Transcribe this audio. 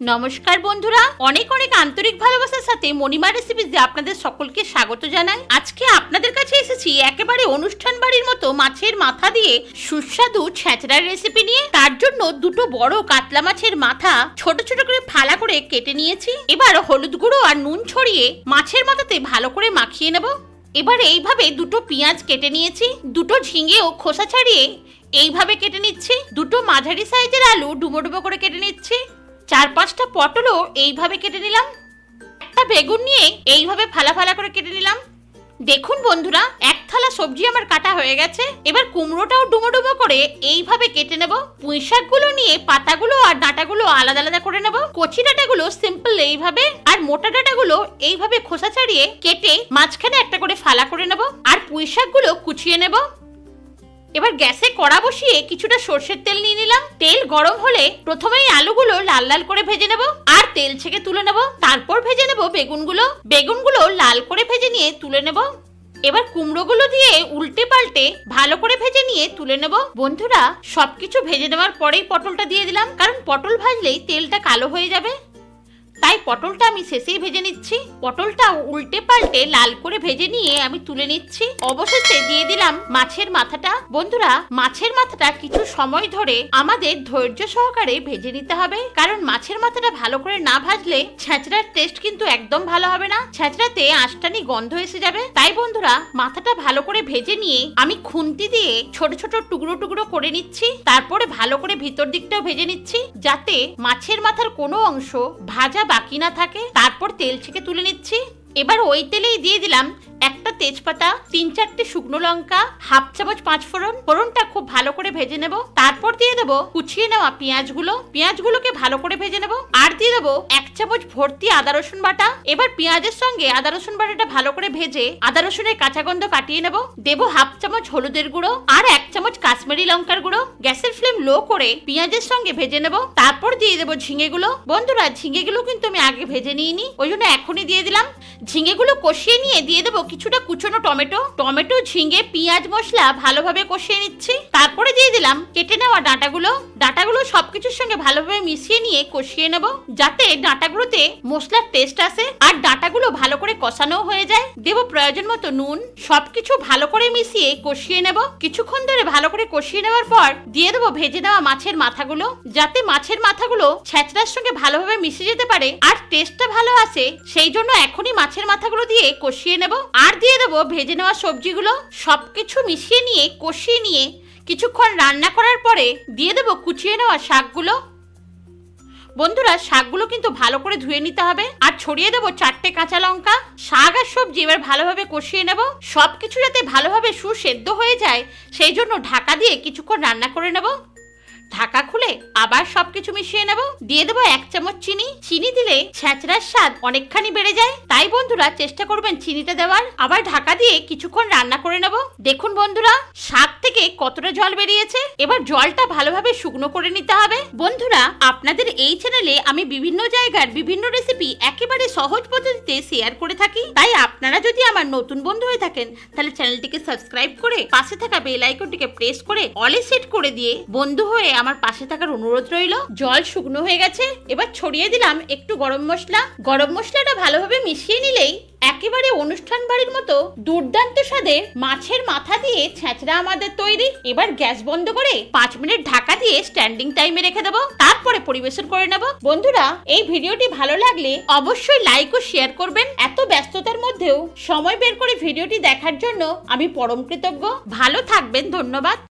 নমস্কার বন্ধুরা, অনেক অনেক আন্তরিক ভালোবাসার সাথে মণিমা রেসিপিজে আপনাদের সকলকে স্বাগত জানাই। আজকে আপনাদের কাছে এসেছি একেবারে অনুষ্ঠান বাড়ির মতো মাছের মাথা দিয়ে সুস্বাদু ছেঁচড়ার রেসিপি নিয়ে। তার জন্য দুটো বড় কাতলা মাছের মাথা ছোট ছোট করে ফালা করে কেটে নিয়েছি। এবার হলুদ গুঁড়ো আর নুন ছড়িয়ে মাছের মাথাতে ভালো করে মাখিয়ে নেব। এবার এইভাবে দুটো পেঁয়াজ কেটে নিয়েছি, দুটো ঝিঙেও খোসা ছাড়িয়ে এইভাবে কেটে নিচ্ছি, দুটো মাঝারি সাইজের আলু ডুমো ডুমো করে কেটে নিচ্ছি, 4-5টা পটলও এইভাবে কেটে নিলাম, একটা বেগুন নিয়ে এইভাবে ফালা ফালা করে কেটে নিলাম। দেখুন বন্ধুরা, এক থালা সবজি আমার কাটা হয়ে গেছে। এবার কুমড়োটাও ডুমো ডুমো করে এইভাবে কেটে নেব। পুঁই শাকগুলো নিয়ে পাতাগুলো আর ডাঁটাগুলো আলাদা আলাদা করে নেব। কচি ডাঁটাগুলো সিম্পল এইভাবে, আর মোটা ডাঁটাগুলো এইভাবে খোসা ছাড়িয়ে কেটে মাঝখানে একটা করে ফালা করে নেব। আর পুঁই শাকগুলো কুচিয়ে নেব। এবার গ্যাসে কড়া বসিয়ে কিছুটা সর্ষের তেল নিয়ে নিলাম। তেল গরম হলে প্রথমেই আলুগুলো লাল লাল করে ভেজে নেব আর তেল ছেঁকে তুলে নেব। তারপর ভেজে নেব বেগুনগুলো লাল করে ভেজে নিয়ে তুলে নেব। এবার কুমড়োগুলো দিয়ে উল্টে পাল্টে ভালো করে ভেজে নিয়ে তুলে নেব। বন্ধুরা, সবকিছু ভেজে নেওয়ার পরেই পটলটা দিয়ে দিলাম, কারণ পটল ভাজলেই তেলটা কালো হয়ে যাবে। তাই পটলটা আমি শেষেই ভেজে নিচ্ছি। পটলটা উল্টে পাল্টে লাল করে ভেজে নিয়ে আমি তুলে নিচ্ছি। অবশেষে দিয়ে দিলাম মাছের মাথাটা। বন্ধুরা, মাছের মাথাটা কিছু সময় ধরে আমাদের ধৈর্য সহকারে ভেজে নিতে হবে, কারণ মাছের মাথাটা ভালো করে না ভাজলে ছেঁচড়ার টেস্ট কিন্তু একদম ভালো হবে না। ছেঁচড়াতে আঁশটানি গন্ধ এসে যাবে। তাই বন্ধুরা, মাথাটা ভালো করে ভেজে নিয়ে আমি খুন্তি দিয়ে ছোট ছোট টুকরো টুকরো করে নিচ্ছি। তারপরে ভালো করে ভিতর দিকটাও ভেজে নিচ্ছি, যাতে মাছের মাথার কোনো অংশ ভাজা বাকি না থাকে। তারপর তেল ছেঁকে তুলে নিচ্ছি। এবার ওই তেলেই দিয়ে দিলাম একটা তেজপাতা, 3-4টে শুকনো লঙ্কা, 1/2 চামচ 5 ফোড়ন। ফোড়নটা খুব ভালো করে ভেজে নেব। তারপর দিয়ে দেবো কুচিয়ে নেওয়া পেঁয়াজগুলোকে ভালো করে ভেজে নেব। আর দিয়ে দেবো 1 চামচ ভর্তি আদা রসুন বাটা। এবার পেঁয়াজের সঙ্গে আদা রসুন বাটাটা ভালো করে ভেজে আদা রসুনের কাঁচা গন্ধ কাটিয়ে নেব। দেবো 1/2 চামচ হলুদের গুঁড়ো আর 1 চামচ কাশ্মীরি লঙ্কার গুঁড়ো। গ্যাসের ফ্লেম লো করে পেঁয়াজের সঙ্গে ভেজে নেব। তারপর দিয়ে দেবো ঝিঙেগুলো। বন্ধুরা, ঝিঙেগুলো কিন্তু আমি আগে ভেজে নিইনি, ওই জন্য এখনই দিয়ে দিলাম। ঝিঙেগুলো কষিয়ে নিয়ে দিয়ে দেবো কিছুটা কুচনো টমেটো, ঝিঙে, পেঁয়াজ, মশলা ভালোভাবে কষিয়ে নিচ্ছি। তারপরে দিয়ে দিলাম কেটে নেওয়া ডাঁটাগুলো সবকিছুর সঙ্গে ভালোভাবে মিশিয়ে নিয়ে কষিয়ে নেব, যাতে ডাঁটাগুলোতে মশলার টেস্ট আসে আর ডাঁটাগুলো ভালো করে কষানো হয়ে যায়। দেবো প্রয়োজন মতো নুন। সবকিছু ভালো করে মিশিয়ে কষিয়ে নেব। কিছুক্ষণ ধরে ভালো করে কষিয়ে নেওয়ার পর দিয়ে দেবো ভেজে নেওয়া মাছের মাথাগুলো, যাতে মাছের মাথাগুলো ছেঁচড়ার সঙ্গে ভালোভাবে মিশে যেতে পারে আর টেস্টটা ভালো আসে। সেই জন্য এখনই মাছের মাথাগুলো দিয়ে কষিয়ে নেব। আর দিয়ে দেবো ভেজে নেওয়া সবজিগুলো। সবকিছু মিশিয়ে নিয়ে কষিয়ে নিয়ে কিছুক্ষণ রান্না করার পরে দিয়ে দেবো কুচিয়ে নেওয়া শাকগুলো। বন্ধুরা, শাকগুলো কিন্তু ভালো করে ধুয়ে নিতে হবে। আর ছড়িয়ে দেবো 4টে কাঁচা লঙ্কা। শাক আর সবজি এবার ভালোভাবে কষিয়ে নেব। সবকিছু যাতে ভালোভাবে সুসেদ্ধ হয়ে যায় সেই জন্য ঢাকা দিয়ে কিছুক্ষণ রান্না করে নেব। ঢাকা খুলে আবার সবকিছু মিশিয়ে নেব। দিয়ে দেবো 1 চামচ চিনি দিলে ছেঁচড়ার স্বাদ অনেকখানি বেড়ে যায়। তাই বন্ধুরা, চেষ্টা করবেন চিনিটা দেওয়ার। আবার ঢাকা দিয়ে কিছুক্ষণ রান্না করে নেব। দেখুন বন্ধুরা, শাক থেকে কতটা জল বেরিয়েছে। এবার জলটা ভালোভাবে শুকনো করে নিতে হবে। বন্ধুরা, আপনাদের এই চ্যানেলে আমি বিভিন্ন জায়গার বিভিন্ন রেসিপি একেবারে সহজ পদ্ধতিতে শেয়ার করে থাকি। তাই আপনারা যদি আমার নতুন বন্ধু হয়ে থাকেন তাহলে চ্যানেলটিকে সাবস্ক্রাইব করে পাশে থাকা বেল আইকনটিকে প্রেস করে অলে সেট করে দিয়ে বন্ধু হয়ে আমার পাশে থাকার অনুরোধ রইল। জল শুকনো হয়ে গেছে। এবার ছড়িয়ে দিলাম একটু গরম মশলাটা ভালোভাবে মিশিয়ে নিলেই একেবারে অনুষ্ঠান বাড়ির মতো দুর্দান্ত স্বাদের মাছের মাথা দিয়ে ছেঁচড়া আমাদের তৈরি। এবার গ্যাস বন্ধ করে 5 মিনিট ঢাকা দিয়ে স্ট্যান্ডিং টাইমে রেখে দেবো। তারপরে পরিবেশন করে নেব। বন্ধুরা, এই ভিডিওটি ভালো লাগলে অবশ্যই লাইক ও শেয়ার করবেন। এত ব্যস্ততার মধ্যেও সময় বের করে ভিডিওটি দেখার জন্য আমি পরম কৃতজ্ঞ। ভালো থাকবেন। ধন্যবাদ।